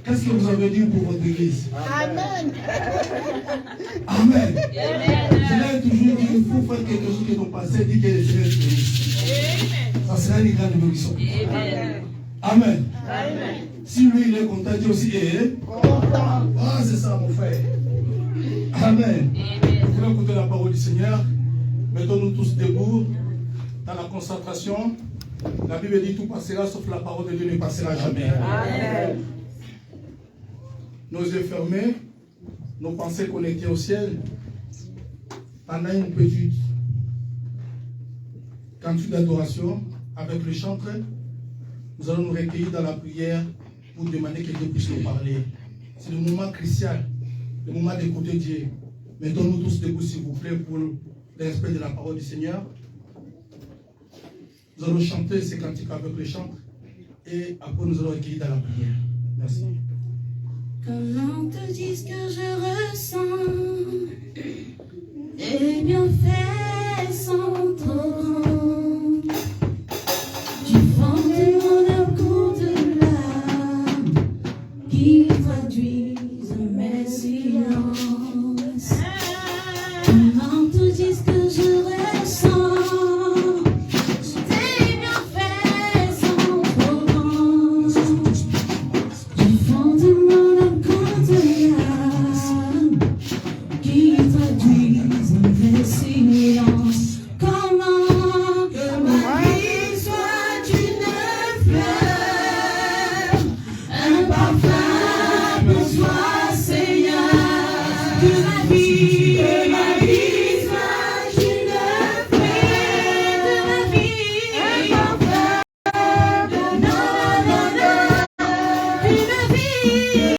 Qu'est-ce que vous avez dit pour votre église? Amen. Amen. Je l'ai toujours dit, il faut faire quelque chose que ton passé dit que le Seigneur est béni. Ça sera une grande bénédiction. Amen. Amen. Si lui il est content, Dieu aussi est content. Ah, c'est ça mon frère. Amen. Vous voulez écouter la parole du Seigneur? Mettons-nous tous debout dans la concentration. La Bible dit tout passera sauf la parole de Dieu ne passera jamais. Amen. Nos yeux fermés, nos pensées connectées au ciel. Pendant une petite cantique d'adoration avec le chantre, nous allons nous recueillir dans la prière pour demander que Dieu puisse nous parler. C'est le moment crucial, le moment d'écouter Dieu. Mettons-nous tous debout s'il vous plaît pour le respect de la parole du Seigneur. Nous allons chanter ces cantiques avec le chantre et après nous allons recueillir dans la prière. Merci. Comment te dire ce que je ressens? Les bienfaits sont trop grands. Du fond de mon âme court de larmes qui traduisent mes silences. Comment te dire ce que je ressens? Tes bienfaits sont trop grands. Du fond de mon âme court de larmes qui traduisent mes silences. Comment que ma vie soit une fleur, un parfum pour soi, Seigneur. Que ma vie soit une fleur, que ma vie un parfum. Non, non, non, non. Que ma vie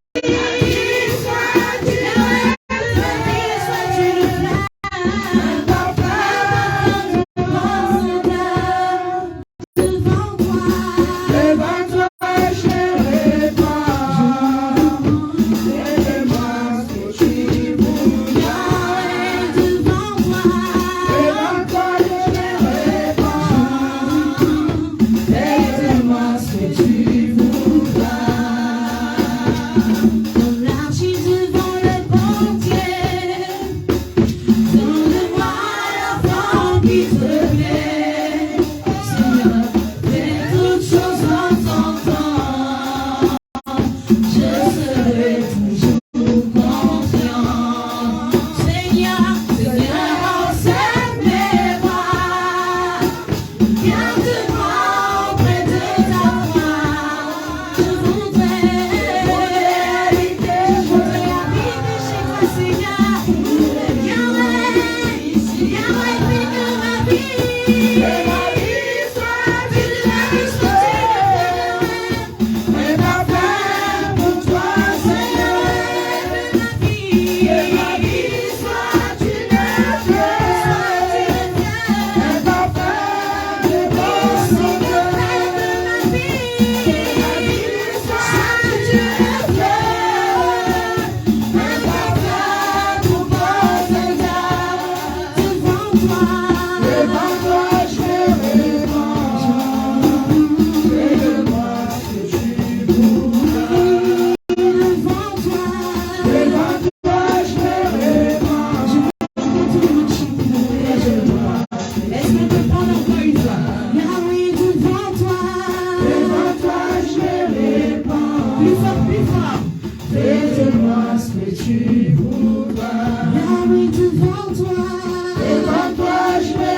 soit une fleur, que ma vie soit une fleur, un parfum devant toi. Devant toi, je répands. Fais-moi ce que tu voudras. Devant toi, je répands. Fais-moi ce que tu voudras. Comme l'argile devant le pontier, donne-moi la forme qui te plaît. Seigneur, fais toutes choses en ton temps. Je serai toujours confiant. Seigneur, Seigneur, observe mes bras. Garde-moi auprès de ta voix. Je voudrais habiter chez toi, Seigneur. Yahweh, Yahweh, fais que ma vie soit une fleur, un parfum pour toi, Seigneur. Que ma vie soit une fleur, un parfum pour Seigneur. Que ma vie soit une fleur, un parfum pour toi, Seigneur. Devant toi, je répands. Fais-moi ce que tu voudras. Devant toi, je répands. Laisse-moi te prendre encore une fois. Yahweh, devant toi, je répands. Plus fort, plus fort. Fais-moi ce que tu voudras. Yahweh, devant toi, je répands.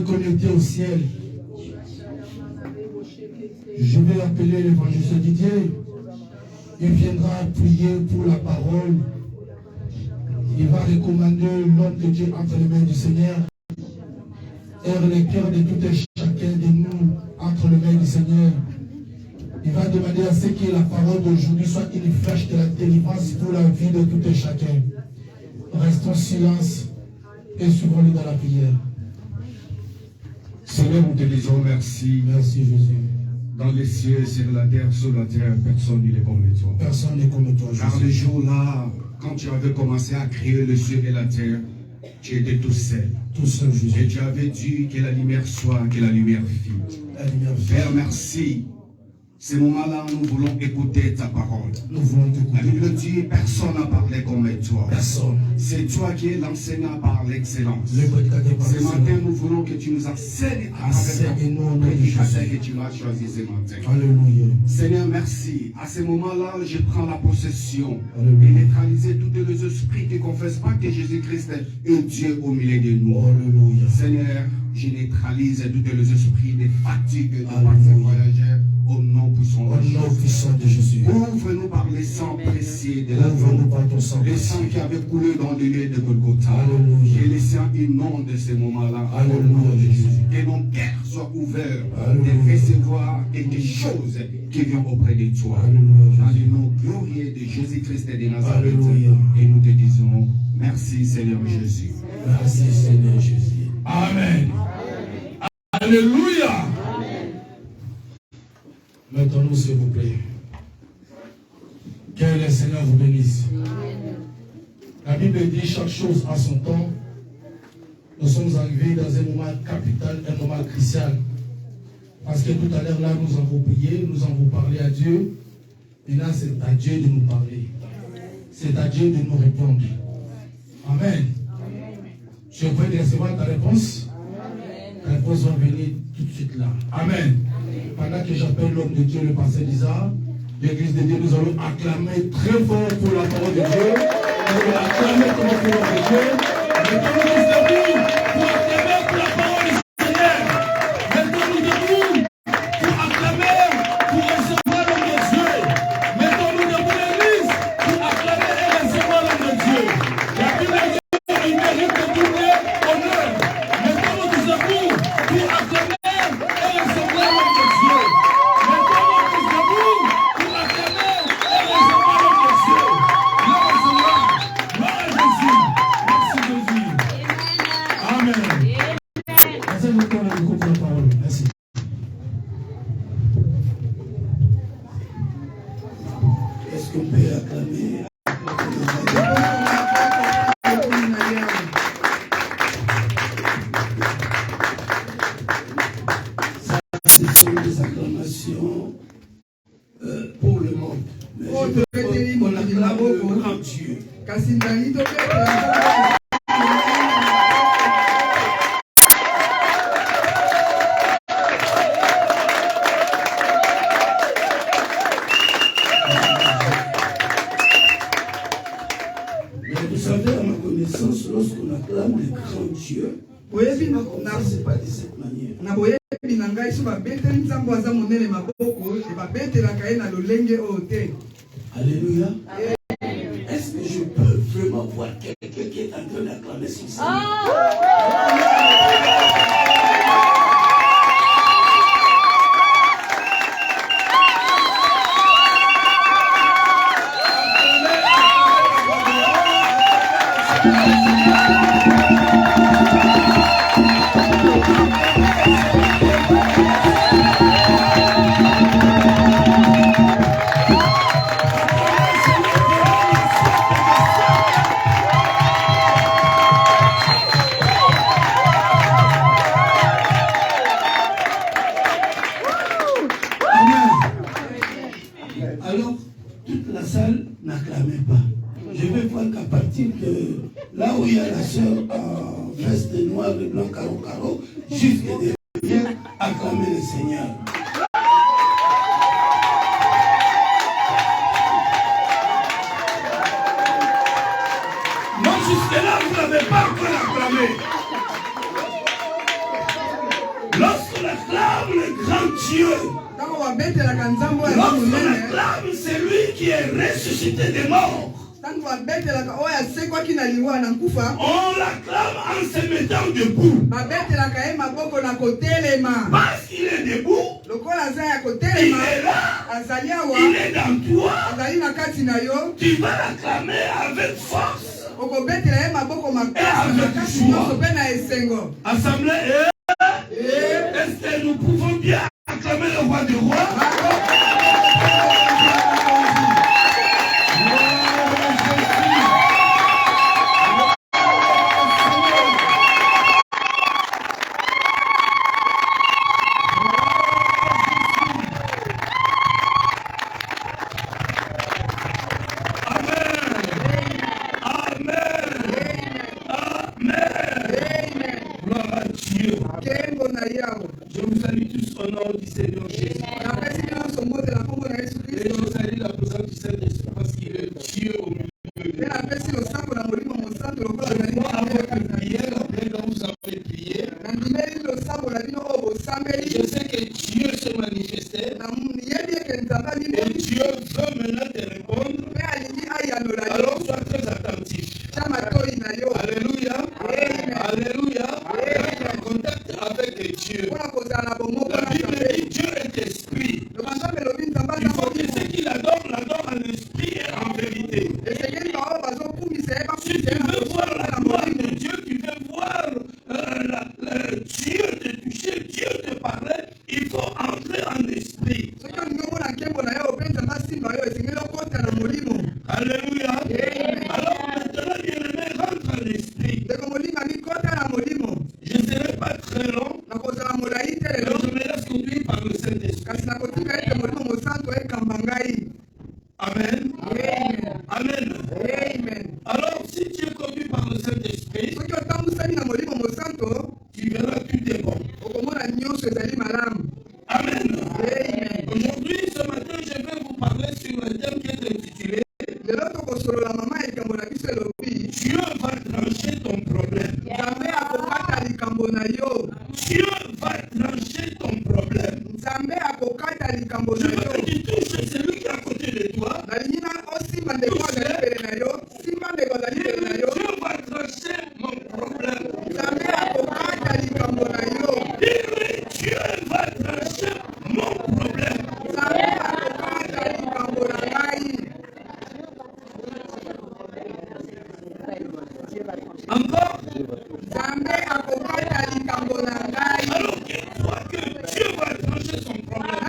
Connecté au ciel. Je vais appeler l'évangéliste Didier. Il viendra prier pour la parole. Il va recommander l'homme de Dieu entre les mains du Seigneur. Et le cœur de tout et chacun de nous entre les mains du Seigneur. Il va demander à ce que la parole d'aujourd'hui soit une flèche de la délivrance pour la vie de tout et chacun. Restons en silence et suivons-le dans la prière. Seigneur, nous te disons merci. Merci Jésus. Dans les cieux, sur la terre, personne n'est comme toi. Personne n'est comme toi, Jésus. Car le jour-là, quand tu avais commencé à créer le ciel et la terre, tu étais tout seul. Tout seul, Jésus. Et tu avais dit que la lumière soit, que la lumière fît. La lumière fît. Père, merci. Ces moments-là, nous voulons écouter ta parole. Nous voulons t'écouter. La Bible dit, personne n'a parlé comme toi. Personne. C'est toi qui es l'enseignant par l'excellence. Ce matin, nous voulons que tu nous enseignes à nous que tu m'as choisi ce matin. Alléluia. Seigneur, merci. À ce moment-là, je prends la possession. Alléluia. Et neutraliser tous les esprits qui ne confessent pas que Jésus-Christ est Dieu au milieu de nous. Alléluia. Seigneur, je neutralise tous les esprits de fatigue de par ces voyageurs au nom puissant de Jésus. Ouvre-nous par les sangs précieux de la Ouvre-nous par ton sang. Les sangs qui avaient coulé dans le lieu de Golgotha. Alléluia. Que les sangs inondent ces moments-là. Alléluia, Jésus. Que nos cœurs soient ouverts Alléluia. de recevoir quelque chose qui vient auprès de toi. Alléluia. Dans le nom glorieux de Jésus-Christ de Nazareth. Alléluia. Et nous te disons merci Seigneur Jésus. Merci Seigneur Jésus. Amen. Alléluia. Mettons-nous s'il vous plaît. Que le Seigneur vous bénisse. La Bible dit chaque chose à son temps. Nous sommes arrivés dans un moment capital, un moment crucial. Parce que tout à l'heure là, nous avons prié, nous avons parlé à Dieu. Et là, c'est à Dieu de nous parler. C'est à Dieu de nous répondre. Amen. Je veux recevoir ta réponse. Ta réponse va venir tout de suite là. Amen. Pendant que j'appelle l'homme de Dieu, le pasteur Lisa, l'église de Dieu, nous allons acclamer très fort pour la parole de Dieu. Nous allons acclamer pour la parole de Dieu. Mettons-nous debout pour acclamer pour la parole du Seigneur. Mettons-nous debout pour acclamer, pour recevoir l'homme de Dieu. Mettons-nous debout l'église pour acclamer et recevoir l'homme de Dieu. La Bible dit qu'il mérite de tout honneur. Mettons-nous tous debout pour acclamer et recevoir l'homme de Dieu. Mettons-nous tous debout pour acclamer et recevoir l'homme de Dieu. Gloire au Seigneur. Gloire à Jésus. Merci Jésus. Amen. Merci beaucoup pour la parole. Merci. Est-ce qu'on peut acclamer? Ce sont des acclamations pour le monde. Mais je veux qu'on acclame le grand Dieu. Mais vous savez, à ma connaissance, lorsqu'on acclame le grand Dieu, c'est pas de cette manière. Alléluia. Est-ce que je peux vraiment voir quelqu'un qui est en train d'acclamer son Seigneur? salle, n'acclamez pas. Je vais voir qu'à partir de là où il y a la sœur en veste noire et blanc, carreau, jusqu'à derrière, acclamez le Seigneur. Non, jusque-là, vous n'avez pas encore acclamé. Lorsqu'on acclame le grand Dieu, lorsqu'on acclame celui qui est ressuscité des morts, on l'acclame en se mettant debout. Parce qu'il est debout, il est là, il est dans toi, tu vas l'acclamer avec force et avec joie. Assemblée, est-ce que nous pouvons bien acclamer le roi du roi? Je vous salue tous au nom du Seigneur Jésus. Et je salue la présence du Saint-Esprit parce qu'il est Dieu au milieu de nous. Avec prière, après quand vous avez prié, je sais que Dieu se manifestait et Dieu veut maintenant te répondre. Alors sois très attentif. Alléluia. Alléluia. Reste en contact avec Dieu. La Bible dit Dieu est esprit. Il faut que ce qu'il adore, l'adore en esprit et en vérité. Si tu veux voir la gloire de Dieu, tu veux voir Dieu te toucher, Dieu te parler, il faut entrer en esprit. Alléluia. Alors maintenant, bien-aimé, rentre en esprit. Je ne serai pas très long. Alors je me laisse conduire par le Saint-Esprit. Amen. Amen. Alors si tu es conduit par le Saint-Esprit, tu verras tout est bon. Amen. Aujourd'hui, ce matin, je vais vous parler sur un thème qui est intitulé Dieu va trancher ton problème. Dieu va trancher ton problème. Je veux que tu touches celui qui est à côté de toi. Dieu va trancher mon problème. Dis-lui, Dieu va trancher mon problème. Encore. Alors qu'il croit que Dieu va trancher son problème.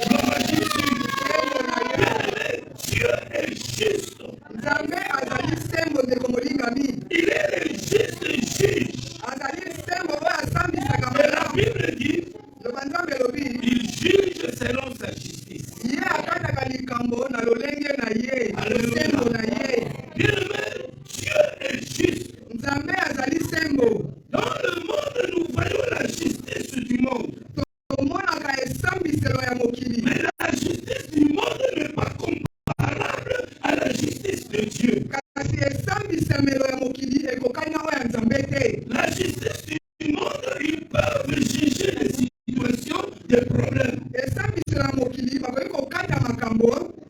Gloire à Jésus. Bien-aimé, Dieu est juste. Il est le juste juge. Et la Bible dit, il juge selon sa justice. Bien-aimé, Dieu est juste. Dans le monde, nous voyons la justice du monde. Mais la justice du monde n'est pas comparable à la justice de Dieu. La justice du monde, ils peuvent juger les situations, des problèmes.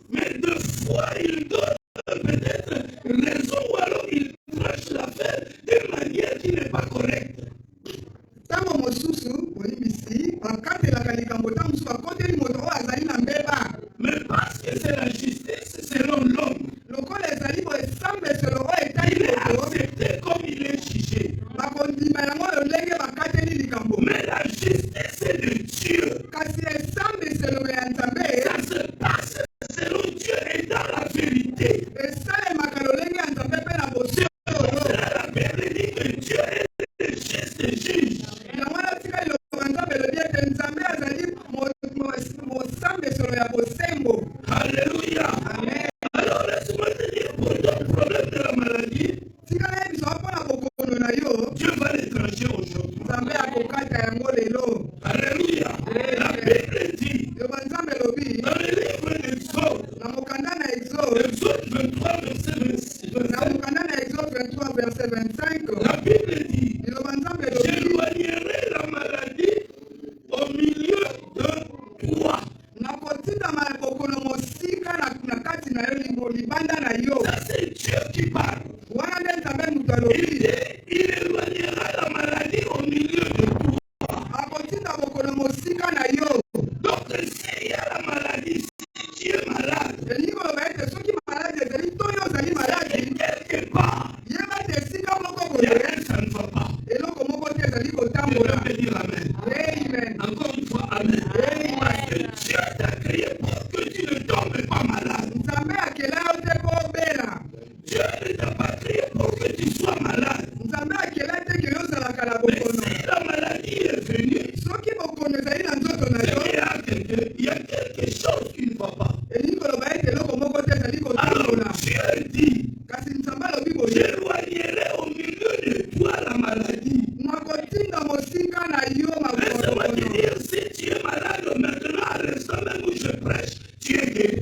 Mais deux fois, ils donnent peut-être raison ou alors ils tranchent l'affaire d'une manière qui n'est pas correcte. Mais parce que c'est la justice selon l'homme, il est accepté comme il est jugé. Mais la justice de Dieu, ça se passe selon Dieu et dans la vérité. C'est la Bible dit que Dieu est le juste juge. Alléluia. Amen. Alors laisse-moi te dire, pour ton problème de la maladie, Tikala biso mpona bokono na yo. Dieu va les trancher aujourd'hui. Nzambe akokata yango lelo. Alléluia. La Bible dit, Yoba Nzambe lobi. dans le livre d'Exode, Na mokanda na Exode. Exode 23, verset 26. Na mokanda na Exode 23 verset 25. La Bible dit, Yoba Nzambe lobi. j'éloignerai la maladie au milieu de toi. Nakotinda bokono mosika na kati na yo libanda na yo. Ça c'est Dieu qui parle. Wana nde Nzambe mutu alobi. Il éloignera la maladie au milieu de toi. Akotinda bokono mosika na yo. Donc s'il y a la maladie, si tu es malade, Elingi koloba ete soki maladi ezali to yo ozali maladi. quelque part, Yeba ete esika moko il y a boye. rien, ça ne va pas. Eloko moko te ezali Je kotambola. peux dire Amen. Amen. Encore une fois, Amen. Parce que Dieu t'a créé pour que tu ne tombes pas malade. Nzambe akela yo te mpo obela. Dieu ne t'a pas créé pour que tu sois malade. Nzambe akela te ke yo ozalaka na Mais bokono. si la maladie est venue, Soki bokono ezali na nzoto na c'est yo. qu'il y a quelque chose qui ne va pas. Elingi koloba ete eloko moko te ezali Alors kotambola. Dieu dit, Kasi Nzambe alobi boye. j'éloignerai au milieu de toi la maladie. Nakotinda mosika na yo Laisse-moi te mabokono. dire, si tu es malade maintenant, à l'instant même où je prêche, tu es guéri.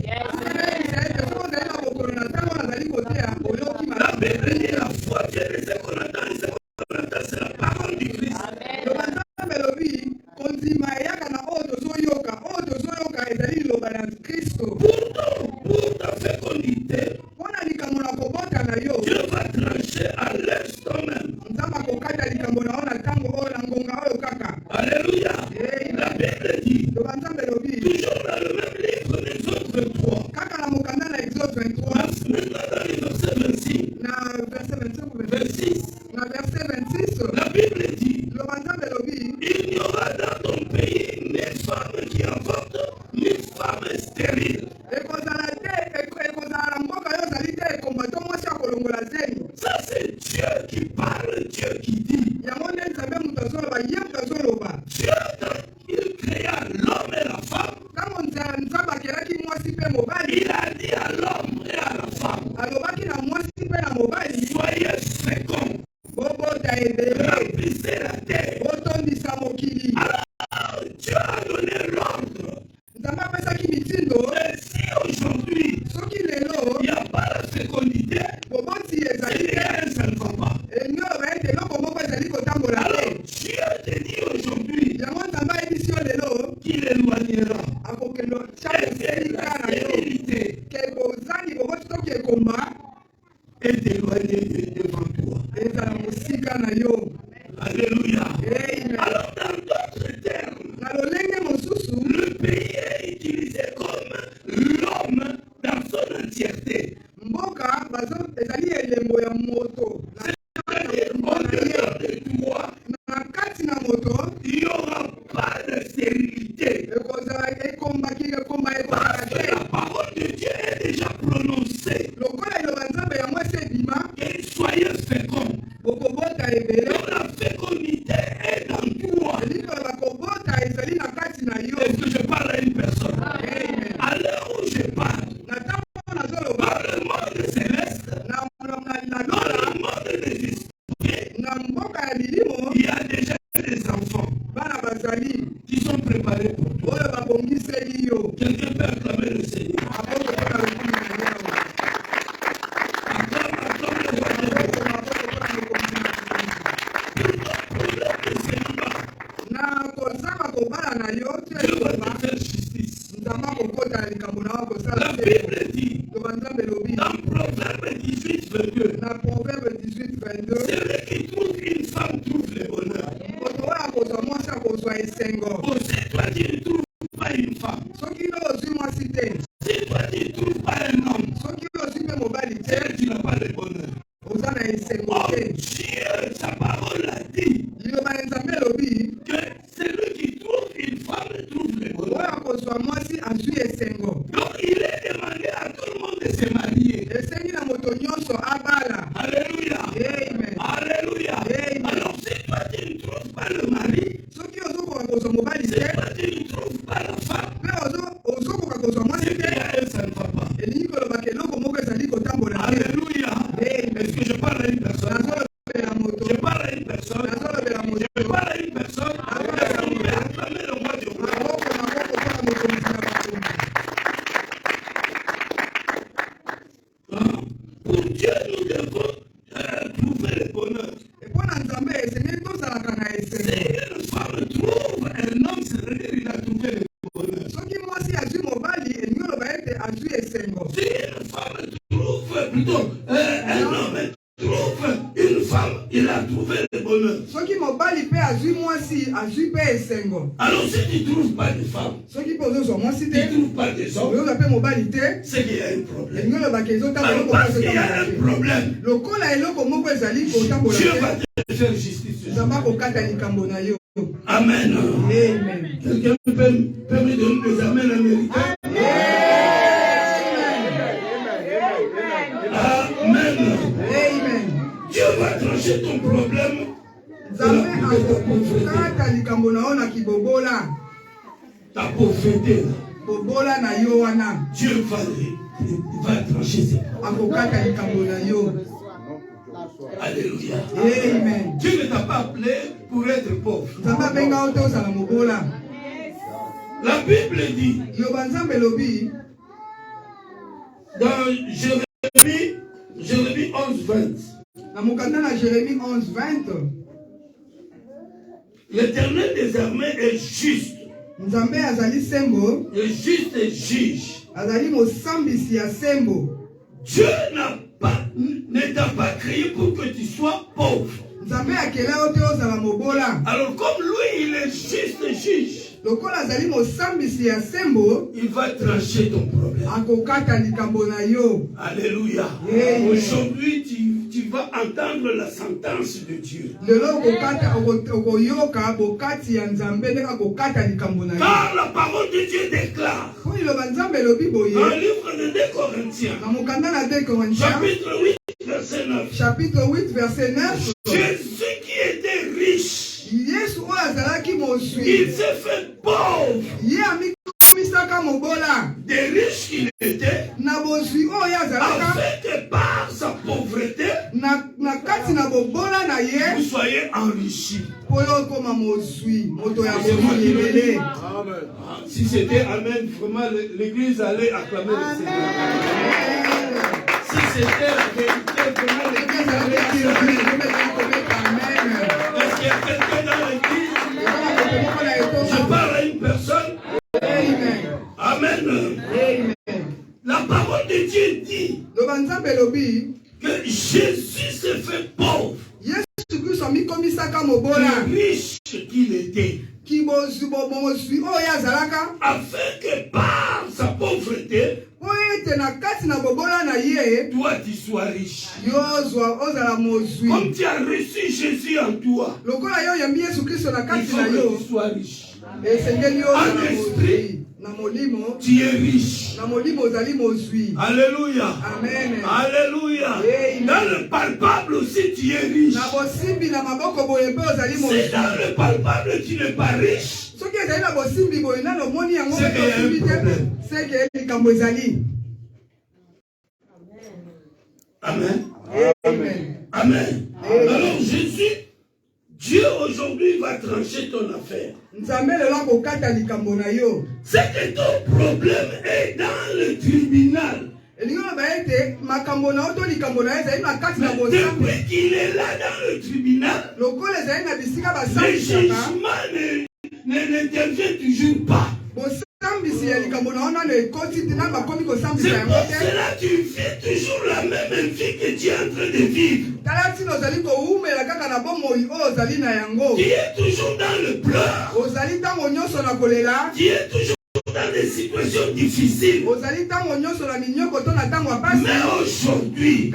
La Bible dit la foi, tu es ce qu'on attend, et ce qu'on attend, c'est la parole du Christ. Pour ta fécondité, Dieu va trancher à l'instant même. Alléluia. La Bible dit, toujours dans le même livre des autres 23, maintenant dans le verset 26, la Bible dit, il n'y aura dans ton pays ni femme qui avorte, ni femme stérile. Ça c'est Dieu qui parle, Dieu qui dit. Dieu, il créa l'homme et la femme. Il a dit à l'homme et à la femme, soyez féconds, remplissez la terre. Alors Dieu a donné l'ordre. Mais si aujourd'hui il n'y a pas la fécondité, il y a un, ça ne va pas. Alors Dieu te dit aujourd'hui qu'il éloignera la stérilité et d'éloigner devant toi. Alléluia. Alors dans d'autres termes, le pays est utilisé comme l'homme dans son entièreté. C'est-à-dire au-dedans de toi, il n'y aura pas de stérilité. Parce que la parole de Dieu est déjà prononcée. Et soyez féconds. Donc la fécondité est dans toi. Est-ce que je parle à une personne? À l'heure où je parle, dans le monde céleste, dans le monde des esprits, il y a déjà des enfants qui sont préparés pour toi. Quelqu'un peut acclamer le Seigneur. Acclame le roi des rois. Dieu va te faire justice. La Bible dit, dans Proverbe 18, 22, celui qui trouve une femme trouve le bonheur. Aussi, toi, tu ne trouves pas une femme. Si toi, tu ne trouves pas un homme, c'est que tu n'as pas le bonheur. Oh, Dieu, sa parole a dit que celui qui trouve une femme trouve le bonheur. Donc, il est demandé à tout le monde de se marier. Alléluia. Alléluia. Alors, si toi, tu ne trouves pas le mari, si toi, tu ne trouves pas la femme, c'est qu'il y a un, ça ne Si une femme trouve, plutôt, un homme trouve une femme, il a trouvé le bonheur. Alors si tu ne trouves pas de femme, tu ne trouves pas des hommes, c'est qu'il y a un problème. Alors parce qu'il y a un problème, Dieu va te faire justice. Amen. Quelqu'un peut me donner des amens américains? Amen. Dieu va trancher ton problème. Ta pauvreté. Dieu va trancher ses problèmes. Alléluia. Amen. Dieu ne t'a pas appelé pour être pauvre. La Bible dit dans Jérémie 11:20. L'Éternel des armées est juste. Le juste est juge. Dieu ne t'a pas créé pour que tu sois pauvre. Alors comme lui, il est juste juge, il va trancher ton problème. Alléluia. Aujourd'hui, tu vas entendre la sentence de Dieu. Car la parole de Dieu déclare dans le livre de 2 Corinthiens, chapitre 8, verset 9. Jésus qui était riche, il s'est fait pauvre. Des riches qu'il était, afin que par sa pauvreté, vous soyez enrichis. Si c'était Amen, vraiment l'église allait acclamer le Seigneur. Si c'était la vérité, vraiment l'église allait acclamer. Est-ce qu'il y a quelqu'un dans l'église? Je parle à une personne. Amen. La parole de Dieu dit que Jésus s'est fait pauvre. Le riche qu'il était, afin que par sa pauvreté, toi tu sois riche. Comme tu as reçu Jésus en toi, il faut que tu sois riche. En esprit, tu es riche. Alléluia. Amen. Alléluia. Dans le palpable aussi, tu es riche. Si dans le palpable, tu n'es pas riche, c'est qu'il y a un problème. Amen. Amen. Amen. Alors Jésus, Dieu aujourd'hui va trancher ton affaire. C'est que ton problème est dans le tribunal. Mais depuis qu'il est là dans le tribunal, le jugement n'intervient toujours pas. C'est pour cela que tu vis toujours la même vie que tu es en train de vivre. Tu es toujours dans le pleur. Tu es toujours dans des situations difficiles. Mais aujourd'hui,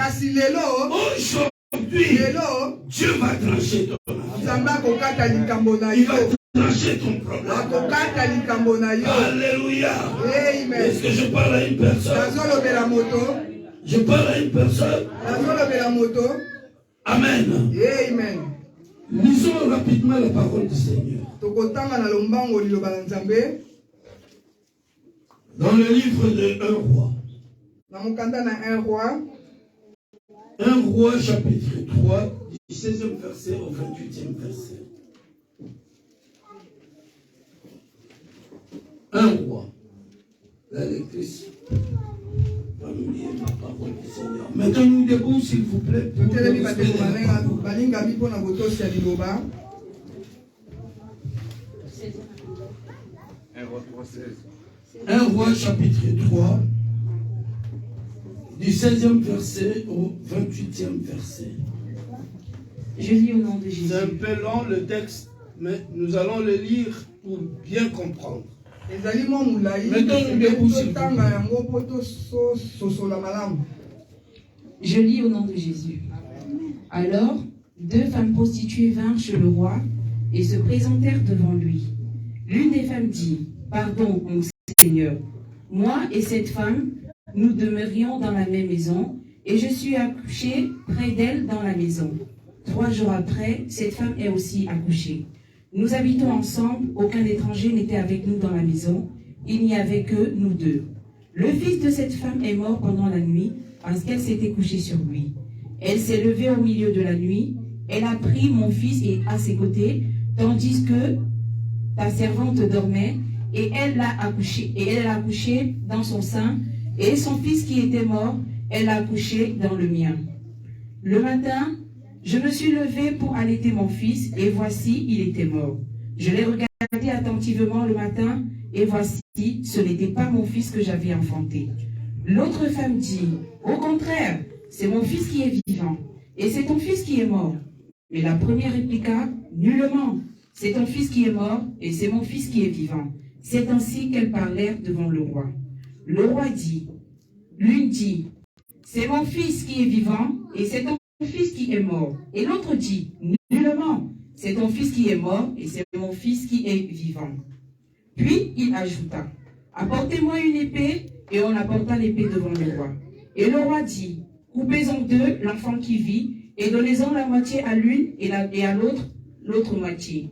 Dieu va trancher ton affaire. Il va trancher ton problème. Alléluia. Est-ce que je parle à une personne? Je parle à une personne. Amen. Lisons rapidement la parole du Seigneur. Dans le livre de 1 roi. 1 roi chapitre 3, du 16e verset au 28e verset. 1 roi. La lectrice va nous lire la parole du Seigneur. Mettons-nous debout, s'il vous plaît. Pour Un roi chapitre 3, du 16e verset au 28e verset. Je lis au nom de Jésus. C'est un peu long le texte, mais nous allons le lire pour bien comprendre. Je lis au nom de Jésus. Alors, 2 femmes prostituées vinrent chez le roi et se présentèrent devant lui. L'une des femmes dit, « Pardon, mon Seigneur, moi et cette femme, nous demeurions dans la même maison, et je suis accouchée près d'elle dans la maison. 3 jours après, cette femme est aussi accouchée. Nous habitons ensemble, aucun étranger n'était avec nous dans la maison, il n'y avait que nous 2. Le fils de cette femme est mort pendant la nuit, parce qu'elle s'était couchée sur lui. Elle s'est levée au milieu de la nuit, elle a pris mon fils et à ses côtés, tandis que ta servante dormait, et elle l'a accouché dans son sein, et son fils qui était mort, elle l'a accouché dans le mien. Le matin, je me suis levée pour allaiter mon fils, et voici, il était mort. Je l'ai regardé attentivement le matin, et voici, ce n'était pas mon fils que j'avais enfanté. L'autre femme dit, au contraire, c'est mon fils qui est vivant, et c'est ton fils qui est mort. Mais la première répliqua, nullement, c'est ton fils qui est mort, et c'est mon fils qui est vivant. C'est ainsi qu'elles parlèrent devant le roi. Le roi dit, l'une dit, c'est mon fils qui est vivant, et c'est ton fils qui est mort. Et l'autre dit, nullement, c'est ton fils qui est mort, et c'est mon fils qui est vivant. Puis il ajouta, apportez-moi une épée, et on apporta l'épée devant le roi. Et le roi dit, coupez en 2 l'enfant qui vit, et donnez-en la moitié à l'une et à l'autre moitié.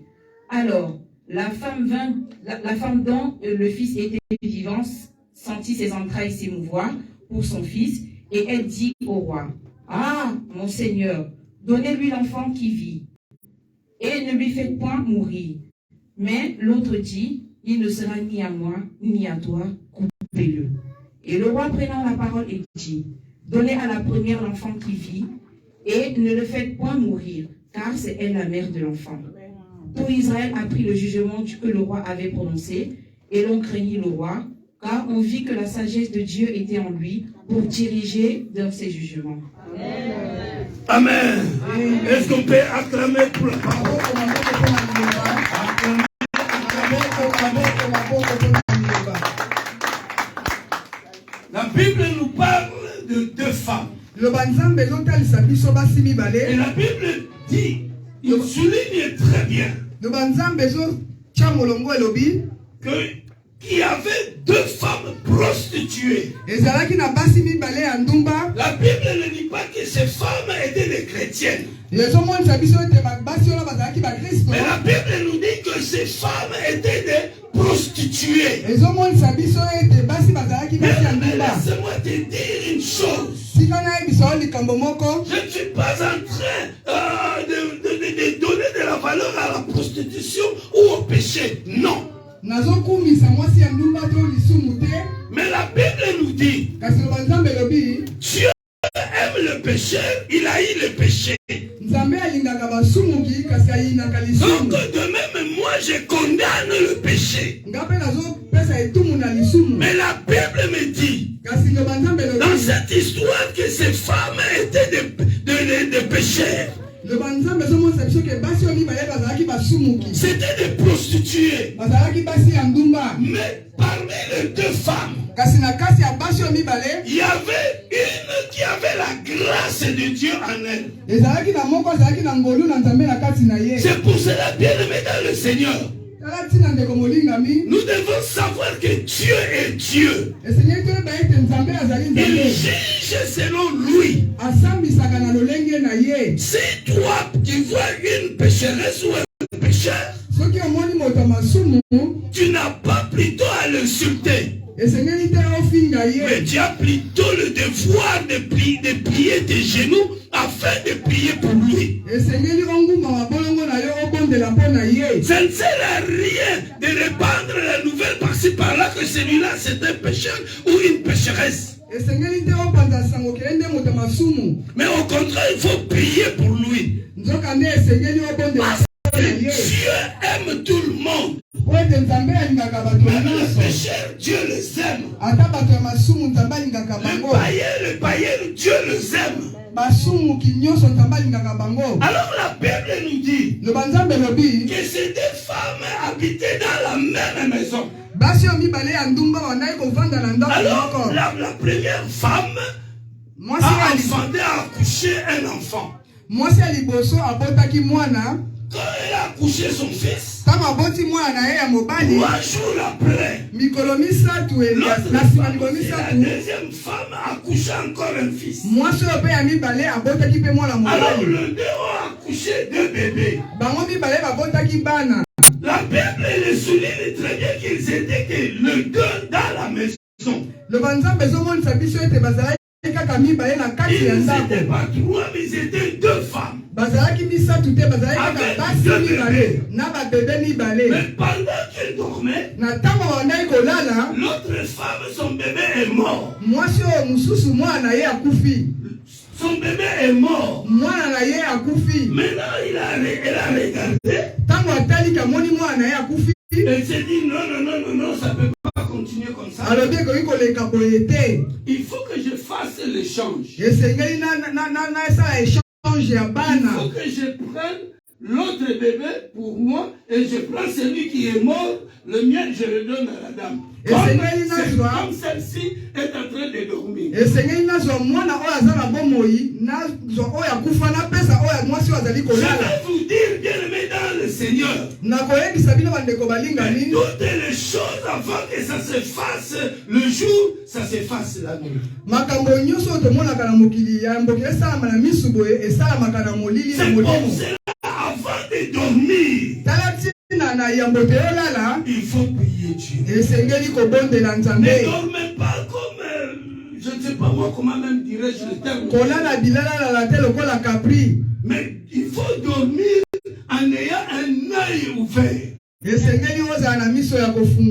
Alors, la femme dont le fils était vivant sentit ses entrailles s'émouvoir pour son fils, et elle dit au roi, ah, mon Seigneur, donnez-lui l'enfant qui vit, et ne lui faites point mourir. Mais l'autre dit, il ne sera ni à moi, ni à toi, coupez-le. Et le roi prenant la parole et dit, donnez à la première l'enfant qui vit, et ne le faites point mourir, car c'est elle la mère de l'enfant. Tout Israël a pris le jugement que le roi avait prononcé, et l'on craignit le roi, car on vit que la sagesse de Dieu était en lui pour diriger dans ses jugements. Amen. Est-ce qu'on peut acclamer pour la parole? La Bible nous parle de 2 femmes. Et la Bible dit, il souligne très bien qu'il y avait 2 femmes prostituées. La Bible ne dit pas que ces femmes étaient des chrétiennes. Mais la Bible nous dit que ces femmes étaient des prostituées. Mais laisse-moi te dire une chose. Je ne suis pas en train de donner de la valeur à la prostitution ou au péché. Non. Mais la Bible nous dit, Dieu aime le pécheur, il haït le péché. Donc de même, moi je condamne le péché. Mais la Bible me dit, dans cette histoire, que ces femmes étaient des pécheurs. C'était des prostituées. Mais parmi les 2 femmes, il y avait une qui avait la grâce de Dieu en elle. C'est pour cela, bien-aimés dans le Seigneur, nous devons savoir que Dieu est Dieu. Il juge selon lui. Si toi tu vois une pécheresse ou un pécheur, tu n'as pas plutôt à l'insulter. Mais tu as plutôt le devoir de plier tes genoux afin de prier pour lui. Ça ne sert à rien de répandre la nouvelle par-ci par-là que celui-là c'est un pécheur ou une pécheresse. Mais au contraire, il faut prier pour lui. Parce que Dieu aime tout le monde. Même les pécheurs, Dieu les aime. Le païen que Dieu les aime. Alors la Bible nous dit que ces deux femmes habitaient dans la même maison. Alors la première femme a enfanté, a accouché un enfant. Quand elle a accouché son fils, 3 jours après, la deuxième femme a accouché encore un fils. Alors le deux ont accouché 2 bébés. La Bible le souligne très bien qu'ils étaient que le deux dans la maison. Ils n'étaient pas 3, mais ils étaient 2 femmes. Avec 2 bébés. Mais pendant qu'ils dormaient, l'autre femme, son bébé est mort. Son bébé est mort. Maintenant, elle a regardé. Elle s'est dit non, ça ne peut pas continuer comme ça. Il faut que je fasse l'échange. Il faut que je prenne l'autre bébé pour moi et je prends celui qui est mort, le mien je le donne à la dame. Comme celle-ci est en train de dormir. Je vais vous dire, bien aimé dans le Seigneur, toutes les choses avant que ça se fasse le jour, ça se fasse la nuit. C'est pour cela, avant de dormir, il faut prier Dieu. Ne dormez pas comme, je ne sais pas moi comment même dirais-je le terme. Mais il faut dormir en ayant un œil ouvert.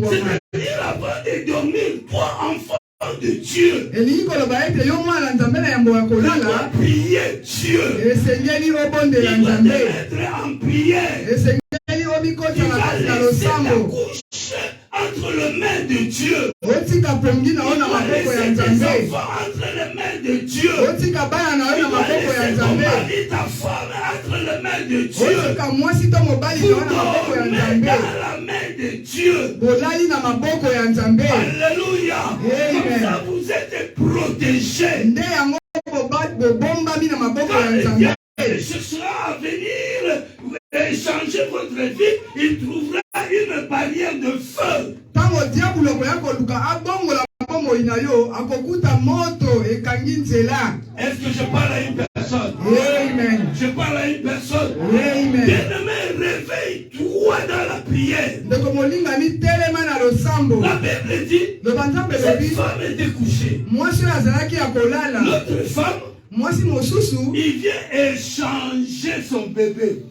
C'est-à-dire avant de dormir, toi enfant de Dieu, tu dois prier Dieu. Il va te mettre en prière. Il va laisser ta couche entre les mains de Dieu. Il va laisser tes enfants entre les mains de Dieu. Il va laisser ton mari, ta femme entre les mains de Dieu. Vous dormez dans la main de Dieu. Alléluia. Comme ça vous êtes protégés. Quand il cherchera à venir changer votre vie, il trouvera une barrière de feu. Est-ce que je parle à une personne? Amen. Je parle à une personne. Amen. Bien-aimé, réveille-toi dans la prière. La Bible dit, cette femme était couchée. L'autre femme, il vient échanger son bébé.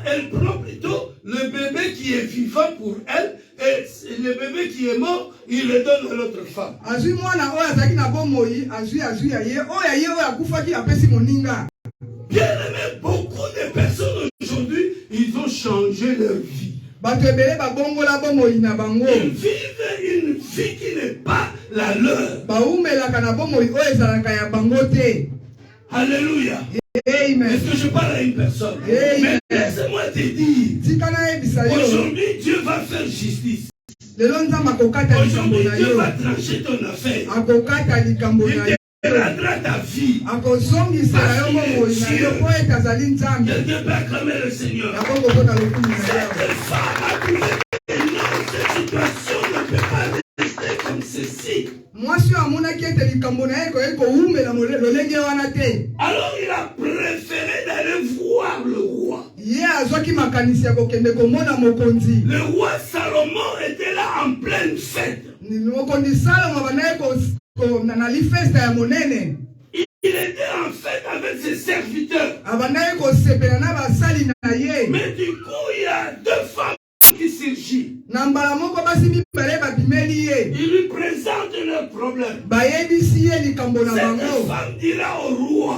Elle prend plutôt le bébé qui est vivant pour elle et le bébé qui est mort, il le donne à l'autre femme. Bien aimé, beaucoup de personnes aujourd'hui, ils ont changé leur vie. Ils vivent une vie qui n'est pas la leur. Alléluia. Est-ce que je parle à une personne? Mais laisse-moi te dire, aujourd'hui Dieu va faire justice. Aujourd'hui Dieu va trancher ton affaire. Il rendra ta vie. Quelqu'un peut acclamer le Seigneur. Cette femme a trouvé que non, cette situation ne peut pas rester comme ceci. Alors il a préféré d'aller voir le roi. Le roi Salomon était là en pleine fête. Il était en fête avec ses serviteurs. Mais du coup, il y a 2 femmes qui surgissent. Il lui présente leur problème. Cette femme dira au roi,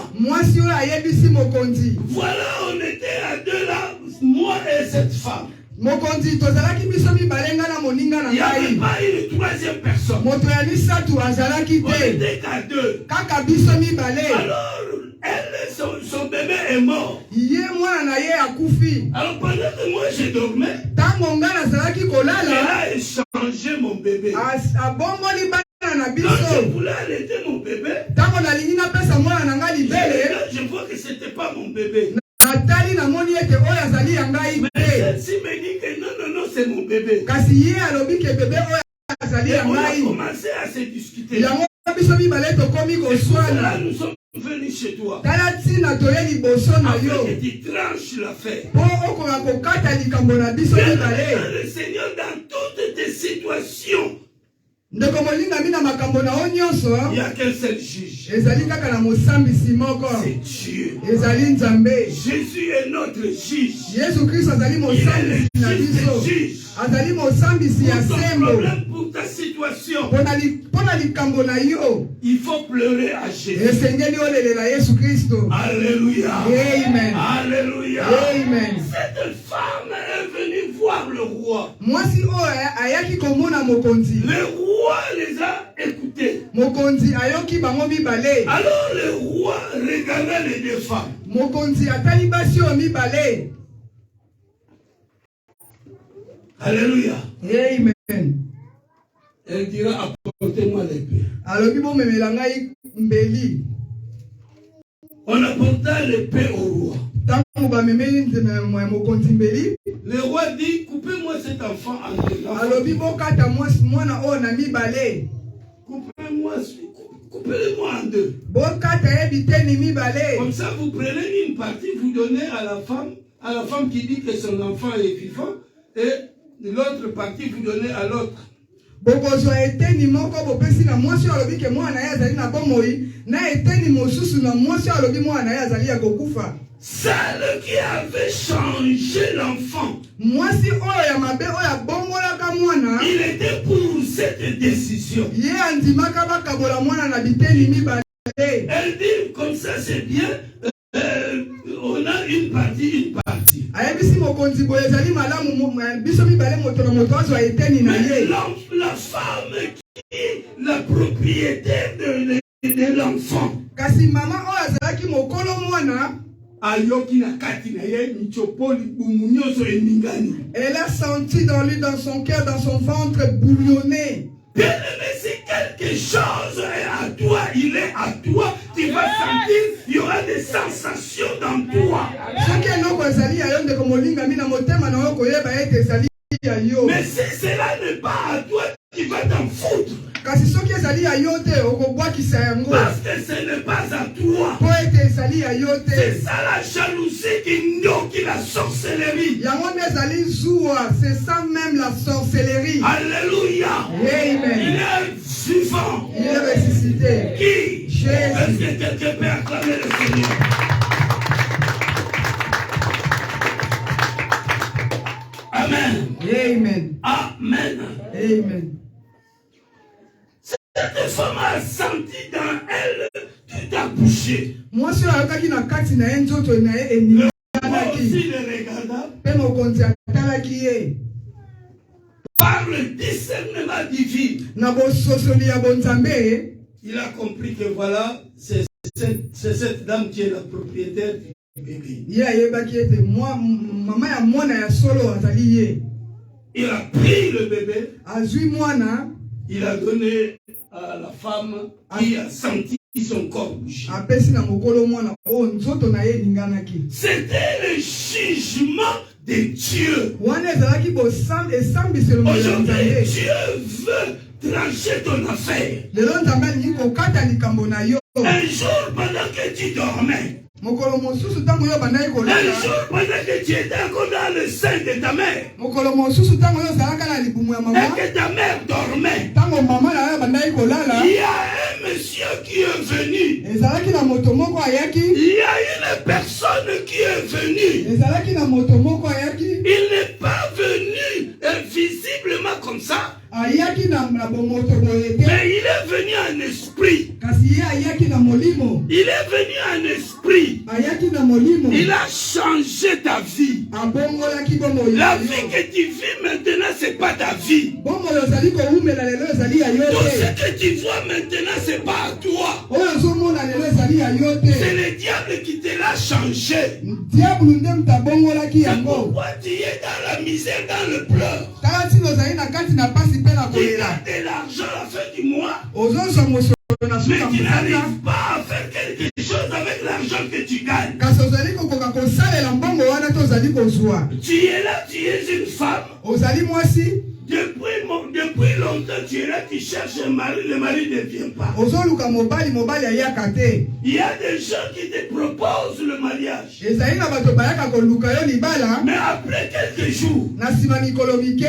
voilà, on était à 2 là, moi et cette femme. mokonzi tozalaki biso mibale nga na moninga na Il n'y avait ngai. pas une troisième personne. Moto ya misato azalaki On te. n'était qu'à deux. Kaka biso mibale. Alors, elle, son bébé est mort. Ye mwana na ye akufi. Alors pendant que moi je dormais, Tango nga nazalaki elle kolala. a échangé mon bébé. Abomboli bana na Quand je biso. voulais allaiter mon bébé, Tango nalingi napesa mwana na ngai libele. je vois que c'était pas mon bébé. Natali namoni ete oyo azali ya ngai Mais te. celle-ci me dit que non, non, non, c'est mon bébé. Kasi ye alobi ke bebe oyo azali Et ya on a ngai. commencé à se discuter. Yango biso mibale tokomi Et pour cela, koswana. nous sommes venus chez toi. Tala ntina toye liboso na Afin yo. que tu tranches l'affaire. Po okoka kokata likambo na biso mibale. Le Seigneur, dans toutes tes situations, Ndeko molinga mina makambo na o nyonso. il n'y a qu'un seul juge. Ezali kaka na mosambisi moko. C'est Dieu. Ezali nzambe. Jésus est notre juge. Yesu Kristo azali Il est mosambisi na le biso. juge. Azali mosambisi ya Pour ton sembo. problème, pour ta situation, Pona likambo na yo. il faut pleurer à Jésus. Esengeli olelela Yesu Kristo. Alléluia. Amen. Alléluia. Amen. Cette femme est venue voir le roi. Mwasi oyo ayaki komona mokonzi. Le roi les a écoutés. Mokonzi ayoki bango mibale. Alors le roi regardait les deux femmes. Mokonzi atali basi oyo mibale. Alléluia. Amen. Elle dira, apportez-moi l'épée. Alobi bomemela ngai mbeli. On apporta l'épée au roi. Tango bamemeli mokonzi mbeli. Le roi dit, coupez-moi cet enfant en deux. Alobi bokata mwana oyo na mibale. Coupez-le-moi en deux. Bokata ebiteni mibale. Comme ça, vous prenez une partie, vous donnez à la femme qui dit que son enfant est vivant, et l'autre partie, vous donnez à l'autre. Bokozwa eteni moko bopesi na mwasi alobi ke mwana ye azali na bomoi na eteni mosusu na mwasi alobi mwana ye azali ya kokufa. Celle qui avait changé l'enfant, Mwasi oyo ya mabe oyo abongolaka mwana. il était pour cette décision. Ye andimaka bakabola mwana na biteni mibale. Elle dit comme ça c'est bien, on a une partie. Ayebisi mokonzi boye ezali malamu biso mibale moto na moto azwa eteni na ye. La femme qui est la propriétaire de l'enfant. Kasi mama oyo azalaki mokolo mwana. Ayoki na kati na ye michopoli bumunyoso eningani. Elle a senti dans lui, dans son cœur, dans son ventre bouillonner. Bien-aimé, si quelque chose est à toi, il est à toi, tu vas sentir, il y aura des sensations dans toi. Mais si cela n'est pas à toi, tu vas t'en foutre. Parce que ce n'est pas à toi. C'est ça la jalousie qui la sorcellerie. C'est ça même la sorcellerie. Alléluia. Amen. Il est vivant. Il est ressuscité. Qui? Jésus. Est-ce que quelqu'un peut acclamer le Seigneur? Amen. Amen. Amen. Amen. Cette femme a senti dans elle tout a bougé. Moi, je suis na kati na enzoto na Moi aussi le regarda. Pe mokonzi atalaki ye. Par le discernement divin, Na bososoli ya bonzambe, il a compris que voilà, c'est cette dame qui est la propriétaire du bébé. ye ayebaki ete mama ya mwana ya solo azali ye. Il a pris le bébé, Azwi mwana, il a donné à la femme qui a senti son corps bouger. apesi na mokolo mwana oyo nzoto na ye elinganaki. C'était le jugement de Dieu. Wana ezalaki esambiselo ya Aujourd'hui, Nzambe. Dieu veut trancher ton affaire. Lelo Nzambe alingi kokata likambo na yo. Un jour, pendant que tu dormais, Mokolo mosusu ntango yo bandaki un kolala. jour, pendant que tu étais encore dans le sein de ta mère, Mokolo mosusu ntango yo ozalaka na libumu ya et mama. que ta mère dormait, Ntango mama na yo bandaki kolala. il y a un monsieur qui est venu. Ezalaki na moto moko ayaki. Il y a une personne qui est venue. Ezalaki na moto moko ayaki. Il n'est pas venu visiblement comme ça. ayaki na bomoto boye te. Mais il est venu en esprit. Kasi ye ayaki na molimo. Il est venu en esprit. Ayaki na molimo. Il a changé ta vie. Abongolaki bomo yo. La vie que tu vis maintenant, c'est pas ta vie. Bomo yo zali ko umela lelo zali ya yo Tout te. ce que tu vois maintenant, c'est pas à toi. Oyo zo mona lelo zali ya yo te. C'est le diable qui te l'a changé. Diable ndem ta bongolaki C'est yango. pourquoi tu es dans la misère, dans le pleur. Kati no zali na kati na pasi pe na Tu kolela. as de l'argent à la fin du mois, Ozo so mosolo na mais suka tu musala. n'arrives pas à faire quelque chose avec l'argent que tu gagnes. Kasi ozali kokoka kosalela mbongo wana te ozali kozwa. Tu es là, tu es une femme. Ozali mwasi. Depuis longtemps, tu es là, tu cherches un mari, le mari ne vient pas. Ozoluka mobali mobali ayaka te. Il y a des gens qui te proposent le mariage. Ezali na bato bayaka koluka yo libala. Mais après quelques jours, Na sima mikolo mike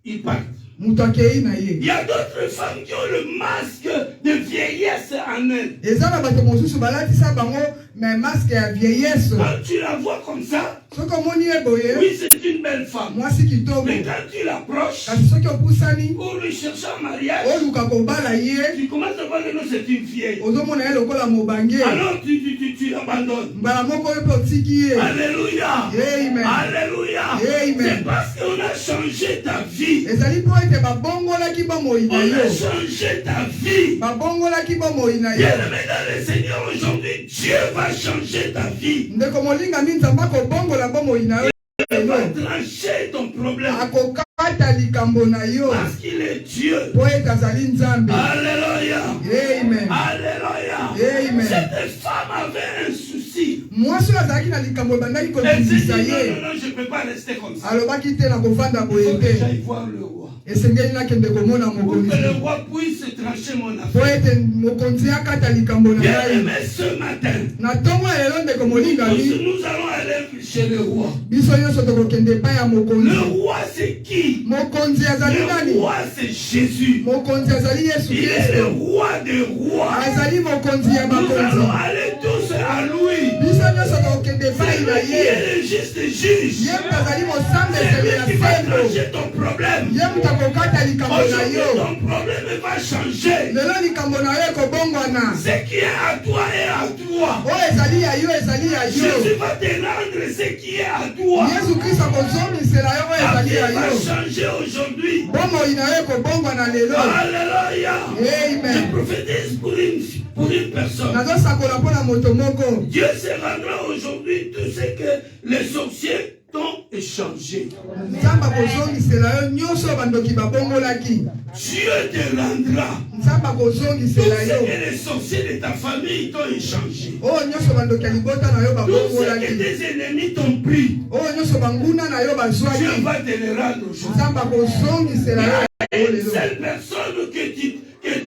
ils partent. mutu akei na ye. Il y a d'autres femmes qui ont le masque de vieillesse en elles. Eza na bato mosusu balatisa bango me masque ya vieillesse. Quand tu la vois comme ça, Soki omoni ye boye oui, c'est une belle femme. mwasi kitoko. Mais quand tu l'approches Kasi soki opusani pour lui chercher un mariage, oluka kobala ye tu commences à voir que non, c'est une vieille. ozomona ye lokola mobange. Alors tu l'abandonnes. Mbala moko oyo mpe otiki ye. Alléluia. Amen. Alléluia. Amen. C'est parce qu'on a changé ta vie. Ezali mpo ete babongolaki bomoi na On a yo. changé ta vie. Babongolaki bomoi na yo. Bien-aimé dans le Seigneur, aujourd'hui, Dieu va changer ta vie. Ndeko molingami nzambe akobongola bomoi na yo. Il va trancher ton problème. Akokata likambo na yo. Parce qu'il est Dieu. Po ete azali nzambe. Alléluia. Amen. Alléluia. Amen. Cette femme avait un souci. mwasi oyo azalaki na likambo ebandaki Elle s'est dit, kobimisa ye. non, je ne peux pas rester comme ça. Alobaki te na kovanda Il faut boye que te. j'aille voir le roi. Esengeli nakende komona Pour que mokonzi. le roi puisse trancher mon Po affaire. ete mokonzi akata likambo na Bien ngai. aimé ce matin, Na ntongo ya lelo ndeko molingami nous allons aller chez le roi. biso nyonso tokokende epai ya Le mokonzi. roi c'est qui? Mokonzi azali Le nani? roi c'est Jésus. Mokonzi azali Yesu Il est le Kristo. roi des rois. Azali mokonzi ya Nous allons bakonzi. aller tous à lui. Biso nyonso tokokende C'est epai na lui qui ye. est le juste juge. Ye moto azali mosambeseli C'est ya lui qui va sembo. trancher ton problème. Ye moto akokata likambo na Aujourd'hui, yo. ton problème va changer. Lelo likambo na yo ekobongwana. Ce qui est à toi est à toi. Oyo ezali ya yo ezali ya yo. Jésus va te rendre ce qui est à toi. Yesu Kristo akozomisela yo oyo Ta ezali vie ya va yo. changer aujourd'hui. Bomoi na yo ekobongwana lelo. Alléluia. Amen. Je prophétise pour une personne. Nazosakola mpo na moto moko. Dieu se rendra aujourd'hui tout ce que les sorciers t'ont échangé. Nzambe akozongisela yo nyonso oyo bandoki babongolaki. Dieu te rendra Nzambe tout akozongisela ce yo. que les sorciers de ta famille t'ont échangé. Oyo nyonso bandoki ya libota na yo Tout ce que babongolaki. tes ennemis t'ont pris. Oyo nyonso banguna na yo Dieu bazwaki. va te le rendre aujourd'hui. Nzambe akozongisela yo Une lelo. seule personne que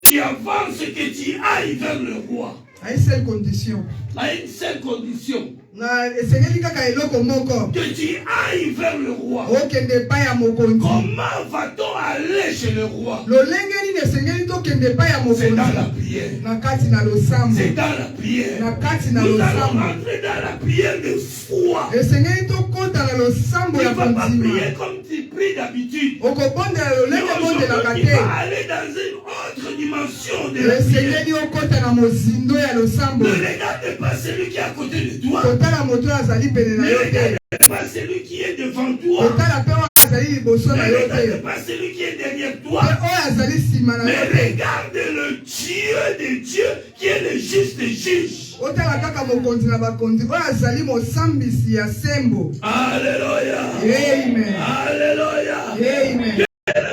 tu avances, que tu ailles vers le roi. À une seule condition. À une seule condition. Na esengeli kaka eloko moko. Que tu ailles vers le roi. Okende epai ya mokonzi. Comment va-t-on aller chez le roi? Lolenge nini esengeli tokende epai ya C'est dans la mokonzi. prière. Na kati na losambo. C'est dans la prière. Na kati na Nous allons losambo. rentrer dans la prière de foi. Esengeli tokota na losambo Tu ya ne vas pas kondima. prier comme tu pries d'habitude. Okobondela Mais lolenge bondelaka aujourd'hui, tu te. vas aller dans une autre dimension de la prière. Esengeli okota na mozindo ya losambo. Ne regarde pas celui qui est à côté de toi. Kotala moto oyo azali pene na Ne yo te. regarde pas celui qui est devant toi. Kotala mpe oyo azali liboso Ne na yo regarde te. pas celui qui est derrière Mpe toi. oyo azali nsima na Mais yo te. regarde le Dieu de Dieu qui est le juste juge. Otala kaka mokonzi na bakonzi oyo azali mosambisi ya sembo. Alléluia. Amen. Alléluia. Amen.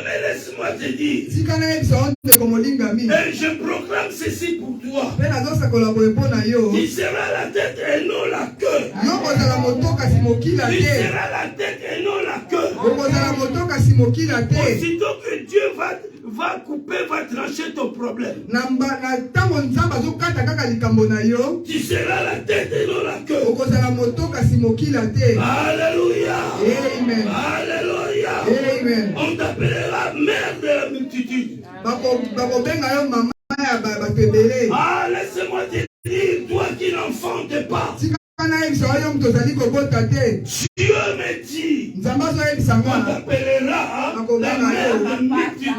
Mais laisse-moi te dire. Tika nayebisa yo ndeko molingami. Et je proclame ceci pour toi. Mpe nazosakola boye mpo na yo. Tu seras la tête et non la queue. Yo kozala moto kasi mokila Tu te. seras la tête et non la queue. Okozala moto kasi mokila te. Aussitôt que Dieu va couper, va trancher ton problème. Na ntango nzambe azokata kaka likambo na yo. Tu seras la tête et non la queue. Okozala moto kasi mokila te. Alléluia. Amen. Alléluia. Amen. On t'appellera mère de la multitude. Bakobenga yo mama ya bato ebele. Ah, laisse-moi te dire, toi qui n'enfantes pas. Tika nayebisa yo moto ozali kobota te. Dieu me dit, Nzambe azoyebisa on nga. t'appellera la mère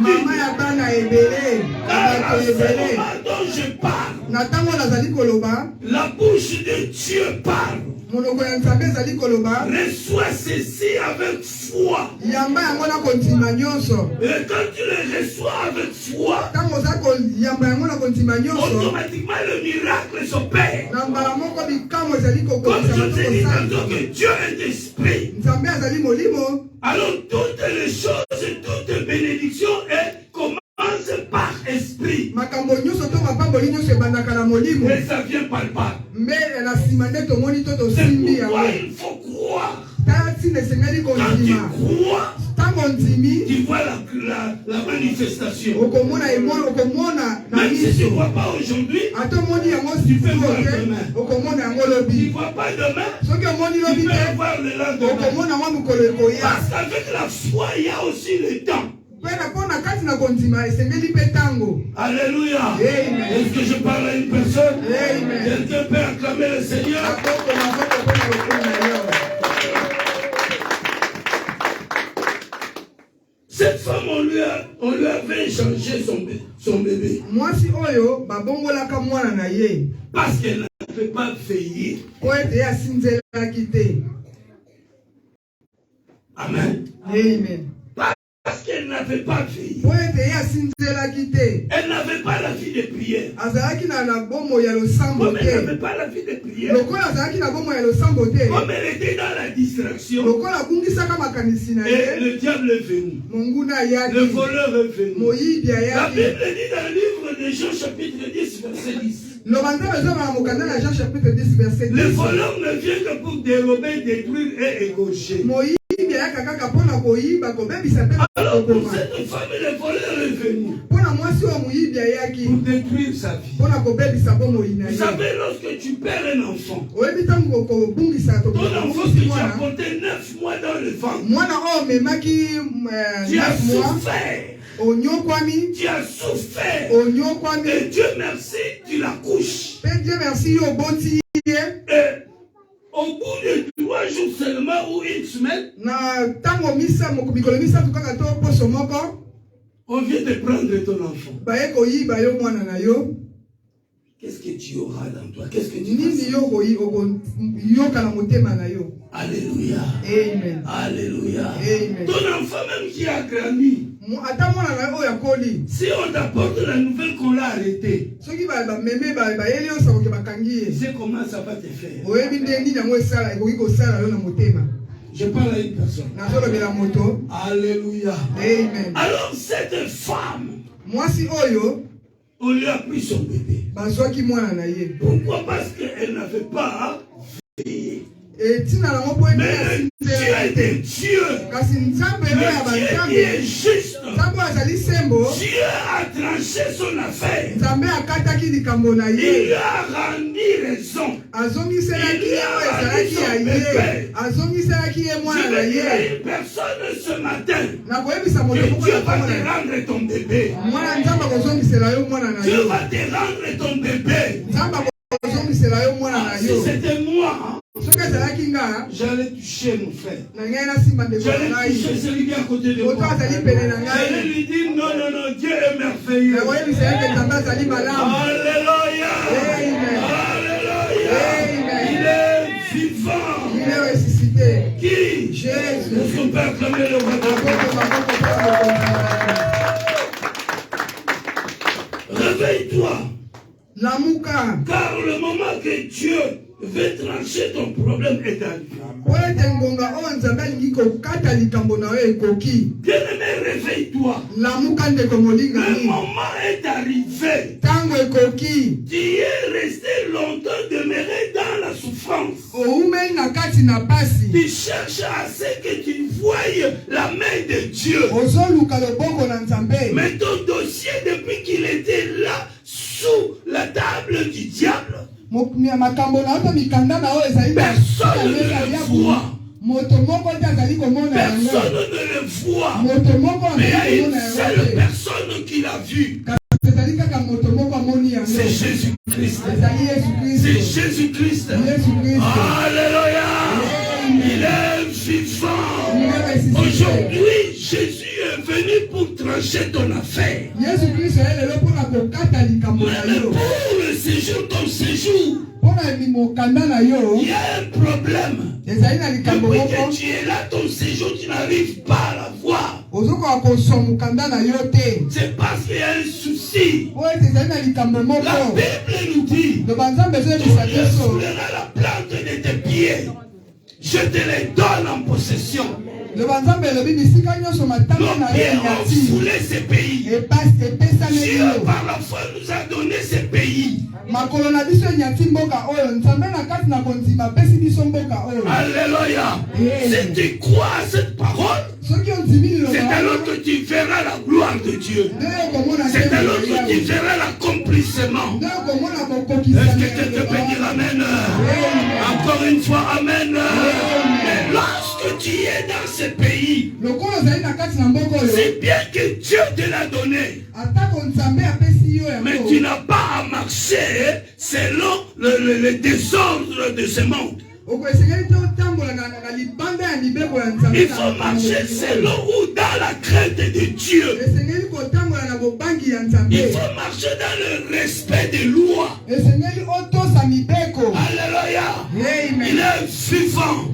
Maman ya bana ebele. Car à ce moment dont je parle, Natango nazali koloba. la bouche de Dieu parle. Monoko ya Nzambe ezali koloba. Reçois ceci avec foi. Yamba yango na kontima nyonso. Et quand tu le reçois avec foi, Tango za ko yamba yango na kontima nyonso. automatiquement le miracle s'opère. Na mbala moko bikamo ezali Comme kokomisa je te dis motoko tantôt que Dieu est esprit. Nzambe azali molimo. Alors toutes les choses, toutes bénédictions commencent par esprit. Makambo nyonso to mapamboli nyonso ebandaka na molimo. Et ça vient par pas. Mais na nsima nde tomoni to C'est tosimbi pourquoi yango. il faut croire. Tala ntina esengeli Quand tu kondima. crois, Tango ndimi tu vois la manifestation. okomona emono okomona na Même si tu ne miso. vois pas aujourd'hui, Ata omoni yango Tu peux sikoyo voir te demain. okomona yango tu ne lobi. vois pas demain, Soki omoni tu lobi peux te voir le lendemain. okomona yango mokolo ekoya. Parce qu'avec la foi, il y a aussi le temps. Mpo na kati na kondima esengeli mpe ntango. Alléluia. Amen. Est-ce que je parle à une personne? Amen. Quelqu'un peut acclamer le Seigneur? Maboko maboko mpo na lokumu na yo. Cette femme, on lui avait échangé son bébé. Mwasi oyo babongolaka mwana na ye. Parce qu'elle n'avait pas veillé. Po ete ye asinzelaki te. Amen. Amen. Parce qu'elle n'avait pas veillé. Po ete ye asinzelaki te. Elle n'avait pas la vie de prière. Azalaki na bomo ya losambo Comme elle te. n'avait pas la vie de prière, Lokola azalaki na bomo ya losambo te. comme elle était dans la distraction, Lokola abungisaka makanisi na et ye. le diable est venu. Monguna ayaki. Le voleur est venu. Moyibi La ayaki. Bible dit dans le livre de Jean chapitre 10 verset 10. Lobanza bezoma na mokanda na Jean chapitre 10 verset 10. Le voleur ne vient que pour dérober, détruire et égorger. Moyibi ayaka kaka mpona koyiba kobebisa mpe Alors pour kokoma. cette femme, le voleur est venu Mpona mwasi oyo moyibi ayaki pour détruire sa vie. mpona kobebisa bomoi na Vous ye. savez, lorsque tu perds un enfant, Oyebi ntango kobungisa ton enfant que tobungisi tu as mwana porté 9 mois dans le ventre, mwana oyo omemaki tu as 9 mois souffert. onyokwami Tu as souffert. onyokwami Et Dieu merci, tu l'accouches. mpe Dieu merci yo oboti ye Et au bout de 3 jours seulement ou une semaine, na ntango mikolo misato kaka to poso moko on vient de prendre ton enfant. baye koyiba yo mwana na yo. Qu'est-ce que tu auras dans toi? Qu'est-ce que tu Nini yo okoyoka na motema na yo. Alléluia. Amen. Alléluia. Amen. Ton enfant même qui a grandi, Ata mwana na yo oyo akoli si on t'apporte la nouvelle qu'on l'a arrêté, soki bameme bayeli yo sakoke bakangi ye tu sais comment ça va te faire. oyebi nde nini yango esala ekoki kosala yo na motema. Je parle à une personne. nazolobela moto. Alléluia. Amen. Alors cette femme, Mwasi oyo on lui a pris son bébé. bazwaki mwana na ye. Pourquoi? Parce qu'elle n'avait pas veillé. etina nango mpo Mais Dieu est un Dieu. kasi nzambe oyo ya Le Dieu qui banzambe est juste. nzambe oyo azali sembo. Dieu a tranché son affaire. nzambe akataki likambo na Il ye. lui a rendu raison. azongiselaki ye oyo ezalaki ya ye. azongiselaki ye Je mwana na vais dire à ye. une personne ce matin nakoyebisa moto que moko Dieu na va ntango te na rendre ton bébé. mwana nzambe akozongisela yo mwana na Dieu yo. va te rendre ton bébé. nzambe akozongisela yo mwana na Si yo. c'était moi, soki ezalaki nga j'allais toucher mon frère. na ngai nasimba ndeko na J'allais ngai toucher celui qui est à côté de moi. moto azali pene na J'allais ngai lui dire non, non, non, Dieu est merveilleux. nakoyebisa yeke nzambe azali malamu. Alléluia. Amen. Alléluia. Amen. Il est vivant. il est ressuscité. Qui? Jésus. Est-ce qu'on peut acclamer le roi de maboko maboko mpo Réveille-toi. lamuka Car le moment que Dieu veut trancher ton problème est arrivé. po ete ngonga oyo nzambe alingi kokata likambo na yo ekoki. Bien-aimé, réveille-toi. lamuka ndeko Le molingani moment est arrivé. ntango ekoki. Tu es resté longtemps demeuré dans la souffrance. oumei na kati na pasi. Tu cherches à ce que tu voyes la main de Dieu. ozoluka loboko na nzambe. Mais ton dossier, depuis qu'il était là, sous la table du diable, makambo na yo to mikanda na oyo ezali na personne ne mesa le ya voit. moto moko te azali komona yango. Personne ne le voit. moto moko Mais il y a azali une komona yango seule te. personne qui l'a vu. kasi ezali kaka moto moko amoni yango. C'est Jésus-Christ. ezali yesu C'est kristo. Jésus-Christ. yesu kristo. Alléluia. Il est vivant. Il est ressuscité. Aujourd'hui, Jésus est venu pour trancher trancher ton affaire. Yesu Kristo elelo pona kokata likambo na Mais yo. pour le séjour, ton séjour, Pona mokanda na yo. il y a un problème. Ezali na likambo Depuis moko. que tu es là, ton séjour, tu n'arrives pas à la voir. Ozokoka koswa mokanda na yo te. C'est parce qu'il y a un souci. Po ete ezali na likambo La moko. Bible nous dit, Loba Nzambe ton ezoyebisa Dieu biso. foulera la plante de tes pieds. Je te les donne en possession. Loba Nzambe elobi bisika nyonso matanga Nos na pieds yo ont nyati. foulé ces pays. Epesani Dieu yo. par la foi nous a donné ces pays. Makolo na biso enyati mboka oyo. Nzambe na kati na kondima apesi biso mboka oyo. Alléluia. Si tu crois à cette parole, Soki ondimi liloba c'est wana, alors que tu verras la gloire de Dieu. nde okomona C'est nkembo alors ya que tu Yawe. verras l'accomplissement. Nde okomona Est-ce kokokisana que ya quelqu'un liloba peut wana. dire Amen? Encore une fois, Amen. Mais lorsque tu es dans ce pays, Lokola ozali na kati na mboka oyo, c'est bien que Dieu te l'a donné. atako Nzambe apesi yo Mais yango. tu n'as pas à marcher selon le désordre de ce monde. Esengeli te otambola na libanda ya mibeko ya Nzambe. Il faut marcher selon ou dans la crainte de Dieu. Esengeli kotambola na bobangi ya Nzambe. Il faut marcher dans le respect des lois. Esengeli otosa mibeko. Alléluia. Amen. Il est vivant.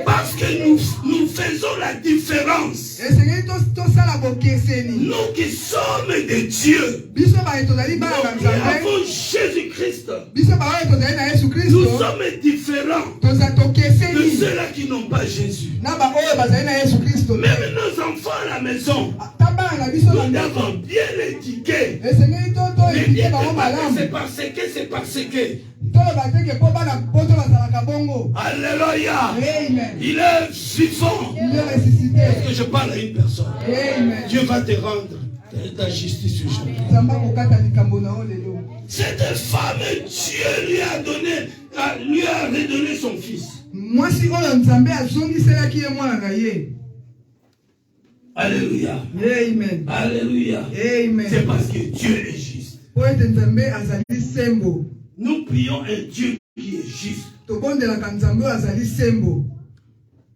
Parce que nous faisons la différence. Esengeli tosala bokeseni. Nous qui sommes de Dieu. Biso baye tozali bana na Nous qui Nzambe. avons Jésus-Christ. Biso baye tozali na Yesu Nous Kristo. sommes différents Toza de tokeseni. ceux-là qui n'ont pas Jésus. Na ba oyo bazali na Yesu Kristo. Même nos enfants à la maison, Tabana na biso na nous ndako. devons bien l'éduquer. Esengeli to Mais ebike bien bango pas que malamu. c'est parce que. Toloba teke po bana poto bazalaka bongo. Alléluia. Amen. Il est vivant. Il est ressuscité. Est-ce que je parle à une personne? Amen. Dieu va te rendre ta justice aujourd'hui. Nzambe akokata likambo na yo lelo. Cette femme, Dieu lui a redonné son fils. Mwasi oyo Nzambe azongiselaki ye mwana na ye. Alléluia. Amen. Alléluia. Amen. C'est parce que Dieu est juste. Po ete Nzambe azali sembo. Nous prions un Dieu qui est juste. Tobondelaka Nzambe oyo azali sembo.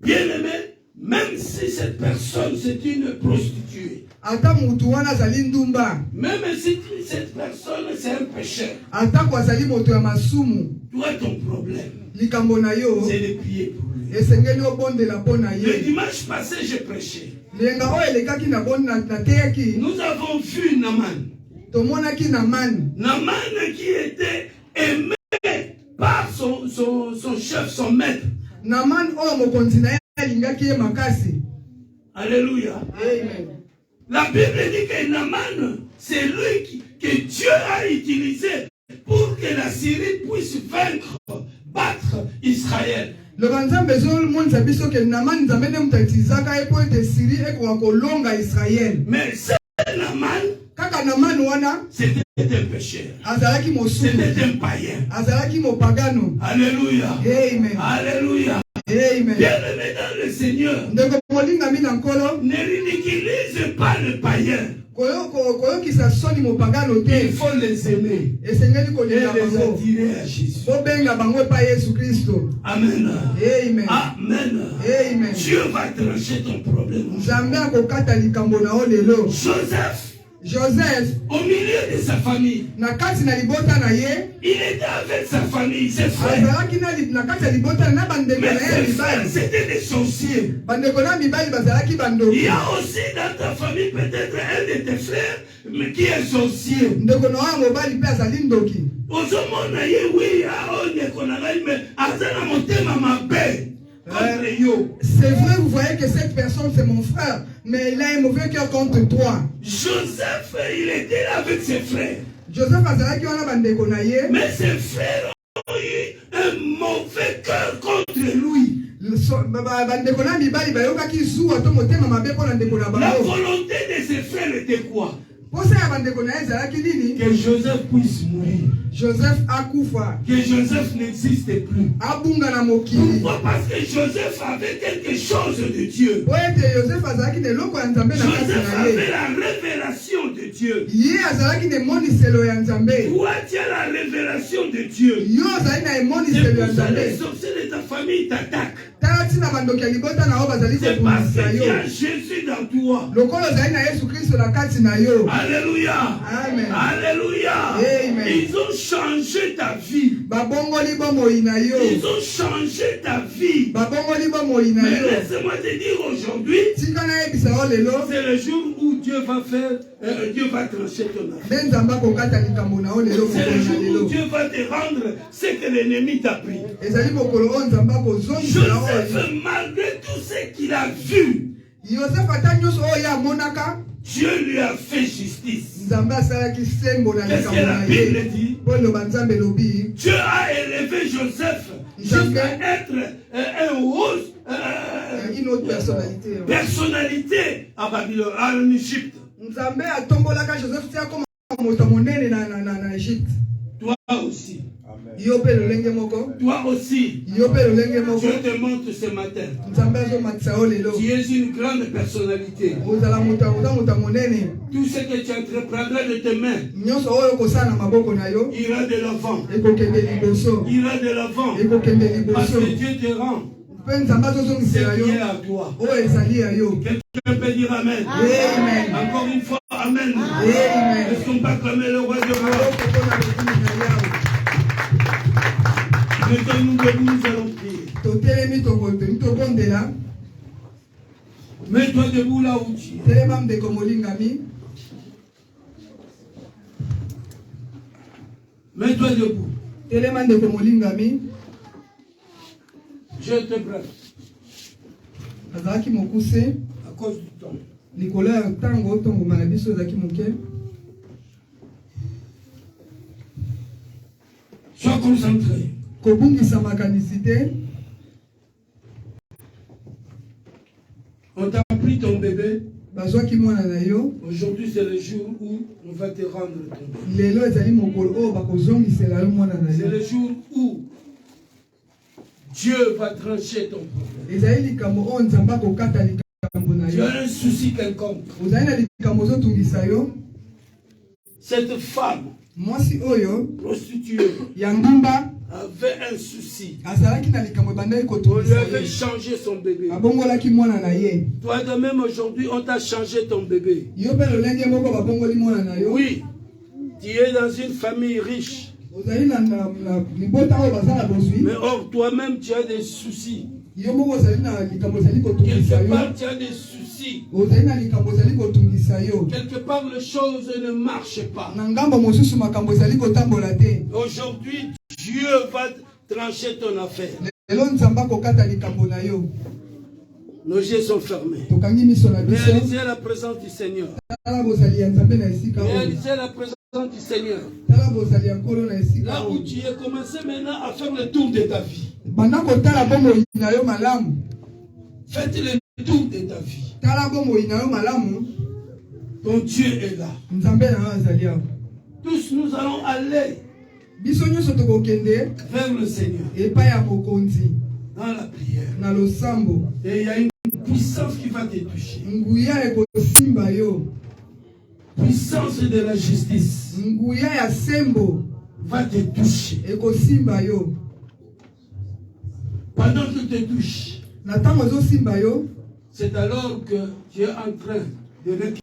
Bien-aimé, même si cette personne c'est une prostituée, Ata mutu wana azali ndumba. même si cette personne c'est un pécheur, Atako azali moto ya masumu. toi ton problème, Likambo na yo c'est de prier pour lui. esengeli obondela mpo na Le ye. dimanche passé, j'ai prêché. Lenga oyo elekaki na teyaki. Nous avons vu Naman. Tomonaki na mani. Naman qui était aimé par son chef, son maître. Na mani oyo mokonzi na ye alingaki ye makasi. Alléluia. Amen. La Bible dit que Naman, c'est lui que Dieu a utilisé pour que la Syrie puisse vaincre, battre Israël. Loba Nzambe ezomonisa biso ke na mani Nzambe nde moto atilizaka ye po ete Siri ekoka kolonga Israel. Mais c'est Naman, Kaka na mani wana c'était un pécheur. azalaki mosumu. C'était un païen. Azalaki mopagano. Alléluia. Amen. Alléluia. Amen. Bien-aimé dans le Seigneur, Ndeko molingami na nkolo. ne ridiculise pas le païen. Koyokisa soni mopagano Il te. faut les aimer Esengeli et kolinga les bango. attirer à Jésus. Bobenga bango epai Yesu Kristo. Amen. Amen. Amen. Amen. Dieu va trancher ton problème. Nzambe akokata likambo na yo lelo. Joseph Au milieu de sa famille, na kati na libota na ye il était avec sa famille, ses frères. azalaki na kati ya libota na bandeko Mais na ye ya ses frères, mibali. c'était des sorciers. Bandeko na mibali bazalaki Il bandoki. y a aussi dans ta famille peut-être un de tes frères mais qui est sorcier. Ndeko na wa mobali mpe azali ndoki. Ozomona ye oui, ndeko na ngai mais aza na motema mabe contre yo. C'est vrai, vous voyez que cette personne c'est mon frère, mais il a un mauvais cœur contre toi. Joseph, il était là avec ses frères. Joseph azalaki wana bandeko na ye. Mais ses frères ont eu un mauvais cœur contre lui. Bandeko na mibali bayokaki zuwa to motema mabe mpo na ndeko na La bango. volonté de ses frères était quoi? Posa ya bandeko na ye ezalaki nini? Que Joseph puisse mourir. Joseph akufa. Que Joseph n'existe plus. Abunga na mokili. Pourquoi? Parce que Joseph avait quelque chose de Dieu. Po ete Joseph azalaki na eloko ya Nzambe na kati Joseph na avait ye. la révélation de Dieu. Ye azalaki na emoniselo ya Nzambe. Toi, tu as la révélation de Dieu. Yo ozali na C'est emoniselo ya pour ça que les Nzambe. sorciers de ta famille t'attaquent. Tala tina bandoki ya libota na yo bazali C'est parce kobundisa qu'il y yo. a Jésus dans toi. Alléluia. Amen. Alléluia. Amen. Ils ont changé ta vie. Ils ont changé ta vie. Mais laisse-moi te dire aujourd'hui, c'est le jour où Dieu va trancher ton affaire. C'est le jour où Dieu va te rendre ce que l'ennemi t'a pris. Joseph, malgré tout ce qu'il a vu, Dieu lui a fait justice. Qu'est-ce que la Bible dit? Dieu a élevé Joseph jusqu'à être une autre personnalité à Babylone, en Égypte. Toi aussi. Toi aussi. Dieu te montre ce matin. Tu es une grande personnalité. Tout ce que tu entreprendras de tes mains ira de l'avant. Ira de l'avant. Parce que Dieu te rend. C'est lié à toi. Quelqu'un peut dire Amen. Amen. Encore une fois, Amen. Est-ce qu'on peut acclamer le roi de roi? Mettons-nous debout, nous allons prier. Mets-toi debout là où tu es. Mets-toi debout. Je te bref. À cause du temps. Sois concentré. On t'a pris ton bébé. Aujourd'hui, c'est le jour où on va te rendre ton bébé. C'est le jour où Dieu va trancher ton problème. Tu as un souci quelconque. Cette femme prostituée avait un souci. On lui avait changé son bébé. Toi de même aujourd'hui, on t'a changé ton bébé. Oui, tu es dans une famille riche. Mais or, toi-même, tu as des soucis. Quelque part, tu as des soucis. Quelque part, les choses ne marchent pas. Aujourd'hui, Dieu va trancher ton affaire. Nos yeux sont fermés. Réalisez la présence du Seigneur. Réalisez la présence du Seigneur. Là où tu es, commencé maintenant à faire le tour de ta vie. Faites le tour de ta vie. Ton Dieu est là. Tous nous allons aller vers le Seigneur. Dans la prière. Et il y a une puissance qui va te toucher. Puissance de la justice va te toucher. Pendant qu'il te touche, c'est alors que tu es en train de réclamer